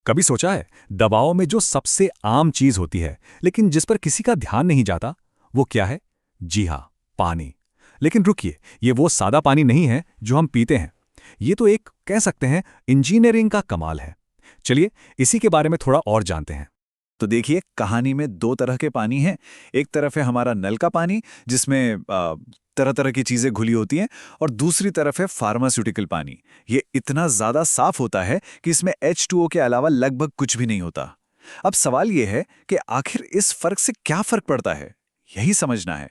कभी सोचा है दवाओं में जो सबसे आम चीज होती है लेकिन जिस पर किसी का ध्यान नहीं जाता, वो क्या है? जी हाँ, पानी। लेकिन रुकिए, ये वो सादा पानी नहीं है जो हम पीते हैं। ये तो एक कह सकते हैं इंजीनियरिंग का कमाल है। चलिए इसी के बारे में थोड़ा और जानते हैं। तो देखिए, कहानी में दो तरह के पानी हैं। एक तरफ है हमारा नल का पानी, जिसमें तरह तरह की चीजें घुली होती हैं। और दूसरी तरफ है फार्मास्यूटिकल पानी। ये इतना ज्यादा साफ होता है कि इसमें H2O के अलावा लगभग कुछ भी नहीं होता। अब सवाल ये है कि आखिर इस फर्क से क्या फर्क पड़ता है, यही समझना है।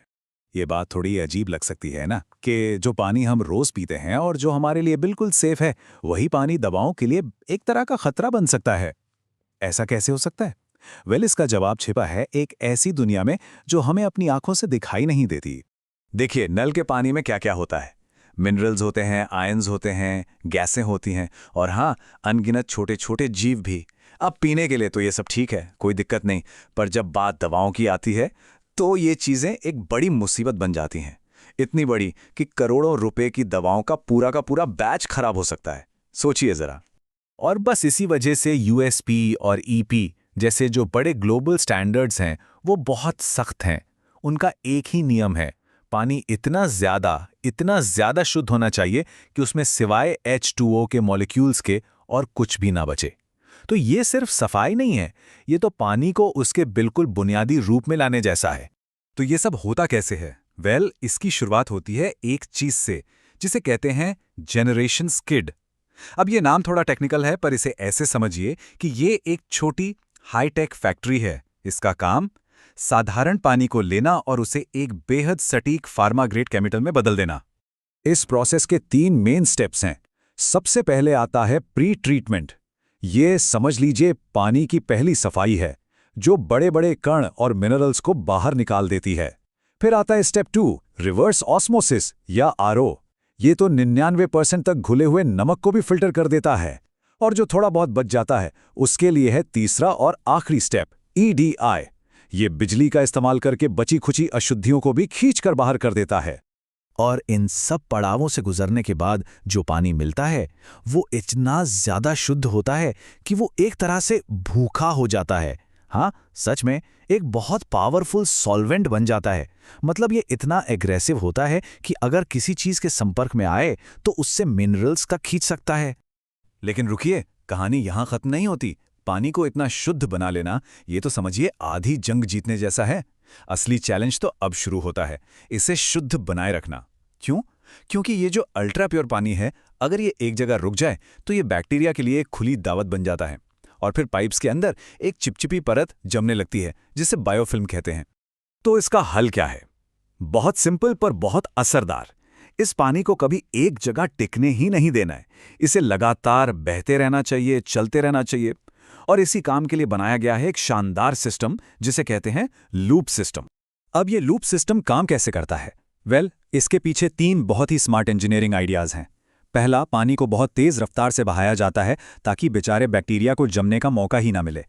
ये बात थोड़ी अजीब लग सकती है ना, कि जो पानी हम रोज पीते हैं और जो हमारे लिए बिल्कुल सेफ है, वही पानी दवाओं के लिए एक तरह का खतरा बन सकता है। ऐसा कैसे हो सकता है? इसका जवाब छिपा है एक ऐसी दुनिया में जो हमें अपनी आंखों से दिखाई नहीं देती। देखिए, नल के पानी में क्या क्या होता है। मिनरल्स होते हैं, आयंस होते हैं, गैसें होती हैं, और हाँ, अनगिनत छोटे छोटे जीव भी। अब पीने के लिए तो ये सब ठीक है, कोई दिक्कत नहीं। पर जब बात दवाओं की आती है तो ये चीजें एक बड़ी मुसीबत बन जाती हैं। इतनी बड़ी कि करोड़ों रुपए की दवाओं का पूरा बैच खराब हो सकता है। सोचिए जरा। और बस इसी वजह से यूएसपी और ईपी जैसे जो बड़े ग्लोबल स्टैंडर्ड्स हैं, वो बहुत सख्त हैं। उनका एक ही नियम है, पानी इतना ज्यादा शुद्ध होना चाहिए कि उसमें सिवाय H2O के मॉलिक्यूल्स के और कुछ भी ना बचे। तो ये सिर्फ सफाई नहीं है, ये तो पानी को उसके बिल्कुल बुनियादी रूप में लाने जैसा है। तो ये सब होता कैसे है? इसकी शुरुआत होती है एक चीज से, जिसे कहते हैं जनरेशन स्किड। अब ये नाम थोड़ा टेक्निकल है, पर इसे ऐसे समझिए कि ये एक छोटी हाईटेक फैक्ट्री है। इसका काम साधारण पानी को लेना और उसे एक बेहद सटीक फार्मा ग्रेड केमिकल में बदल देना। इस प्रोसेस के 3 मेन स्टेप्स हैं। सबसे पहले आता है प्री ट्रीटमेंट। ये समझ लीजिए पानी की पहली सफाई है, जो बड़े बड़े कण और मिनरल्स को बाहर निकाल देती है। फिर आता है स्टेप 2, रिवर्स ऑस्मोसिस या आरओ। ये तो 99% तक घुले हुए नमक को भी फिल्टर कर देता है। और जो थोड़ा बहुत बच जाता है, उसके लिए है तीसरा और आखिरी स्टेप, EDI। ये बिजली का इस्तेमाल करके बची खुची अशुद्धियों को भी खींचकर बाहर कर देता है। और इन सब पड़ावों से गुजरने के बाद जो पानी मिलता है, वो इतना ज्यादा शुद्ध होता है कि वो एक तरह से भूखा हो जाता है। हाँ, सच में एक बहुत पावरफुल सॉल्वेंट बन जाता है। मतलब ये इतना एग्रेसिव होता है कि अगर किसी चीज के संपर्क में आए तो उससे मिनरल्स तक खींच सकता है। लेकिन रुकिए, कहानी यहां खत्म नहीं होती। पानी को इतना शुद्ध बना लेना, ये तो समझिए आधी जंग जीतने जैसा है। असली चैलेंज तो अब शुरू होता है, इसे शुद्ध बनाए रखना। क्यों? क्योंकि ये जो अल्ट्रा प्योर पानी है, अगर ये एक जगह रुक जाए तो ये बैक्टीरिया के लिए एक खुली दावत बन जाता है। और फिर पाइप्स के अंदर एक चिपचिपी परत जमने लगती है, जिसे बायोफिल्म कहते हैं। तो इसका हल क्या है? बहुत सिंपल पर बहुत असरदार। इस पानी को कभी एक जगह टिकने ही नहीं देना है। इसे लगातार बहते रहना चाहिए, चलते रहना चाहिए। और इसी काम के लिए बनाया गया है एक शानदार सिस्टम, जिसे कहते हैं लूप सिस्टम। अब ये लूप सिस्टम काम कैसे करता है? इसके पीछे 3 बहुत ही स्मार्ट इंजीनियरिंग आइडियाज हैं। पहला, पानी को बहुत तेज रफ्तार से बहाया जाता है ताकि बेचारे बैक्टीरिया को जमने का मौका ही ना मिले।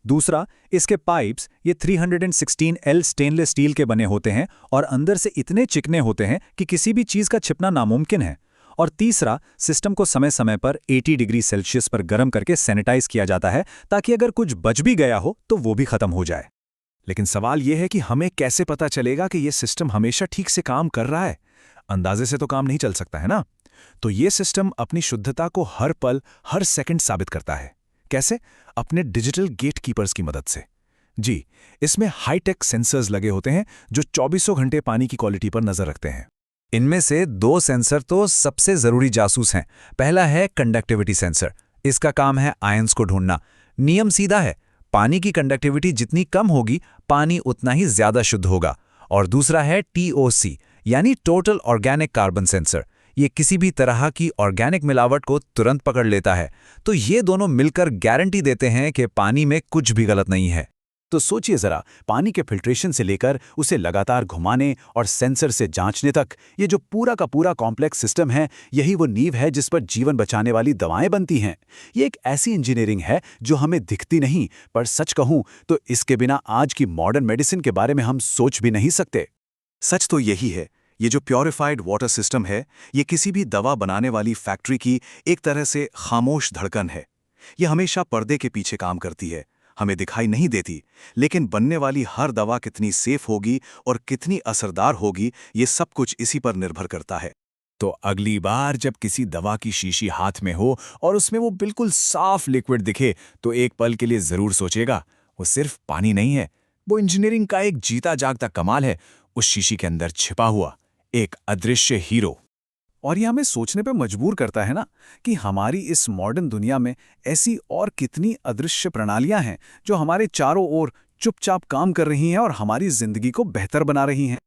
दूसरा, इसके पाइप्स ये 316L स्टेनलेस स्टील के बने होते हैं और अंदर से इतने चिकने होते हैं कि किसी भी चीज का छिपना नामुमकिन है। और तीसरा, सिस्टम को समय समय पर 80 डिग्री सेल्सियस पर गर्म करके सैनिटाइज किया जाता है, ताकि अगर कुछ बच भी गया हो तो वो भी खत्म हो जाए। लेकिन सवाल यह है कि हमें कैसे पता चलेगा कि यह सिस्टम हमेशा ठीक से काम कर रहा है? अंदाजे से तो काम नहीं चल सकता है ना। तो यह सिस्टम अपनी शुद्धता को हर पल, हर सेकंड साबित करता है। कैसे? अपने डिजिटल गेट कीपर्स की मदद से। जी, इसमें हाईटेक सेंसर्स लगे होते हैं जो 24 घंटे पानी की क्वालिटी पर नजर रखते हैं। इनमें से 2 सेंसर तो सबसे जरूरी जासूस हैं। पहला है कंडक्टिविटी सेंसर। इसका काम है आयंस को ढूंढना। नियम सीधा है, पानी की कंडक्टिविटी जितनी कम होगी, पानी उतना ही ज्यादा शुद्ध होगा। और दूसरा है TOC, यानी टोटल ऑर्गेनिक कार्बन सेंसर। ये किसी भी तरह की ऑर्गेनिक मिलावट को तुरंत पकड़ लेता है। तो ये दोनों मिलकर गारंटी देते हैं कि पानी में कुछ भी गलत नहीं है। तो सोचिए जरा, पानी के फिल्ट्रेशन से लेकर उसे लगातार घुमाने और सेंसर से जांचने तक, ये जो पूरा का पूरा कॉम्प्लेक्स सिस्टम है, यही वो नींव है जिस पर जीवन बचाने वाली दवाएं बनती हैं। ये एक ऐसी इंजीनियरिंग है जो हमें दिखती नहीं, पर सच कहूं तो इसके बिना आज की मॉडर्न मेडिसिन के बारे में हम सोच भी नहीं सकते। सच तो यही है, ये जो प्योरिफाइड वाटर सिस्टम है, ये किसी भी दवा बनाने वाली फैक्ट्री की एक तरह से खामोश धड़कन है। ये हमेशा पर्दे के पीछे काम करती है, हमें दिखाई नहीं देती, लेकिन बनने वाली हर दवा कितनी सेफ होगी और कितनी असरदार होगी, ये सब कुछ इसी पर निर्भर करता है। तो अगली बार जब किसी दवा की शीशी हाथ में हो और उसमें वो बिल्कुल साफ लिक्विड दिखे, तो एक पल के लिए जरूर सोचेगा, वो सिर्फ पानी नहीं है, वो इंजीनियरिंग का एक जीता जागता कमाल है, उस शीशी के अंदर छिपा हुआ एक अदृश्य हीरो। और ये हमें सोचने पे मजबूर करता है ना कि हमारी इस मॉडर्न दुनिया में ऐसी और कितनी अदृश्य प्रणालियां हैं जो हमारे चारों ओर चुपचाप काम कर रही हैं और हमारी जिंदगी को बेहतर बना रही हैं।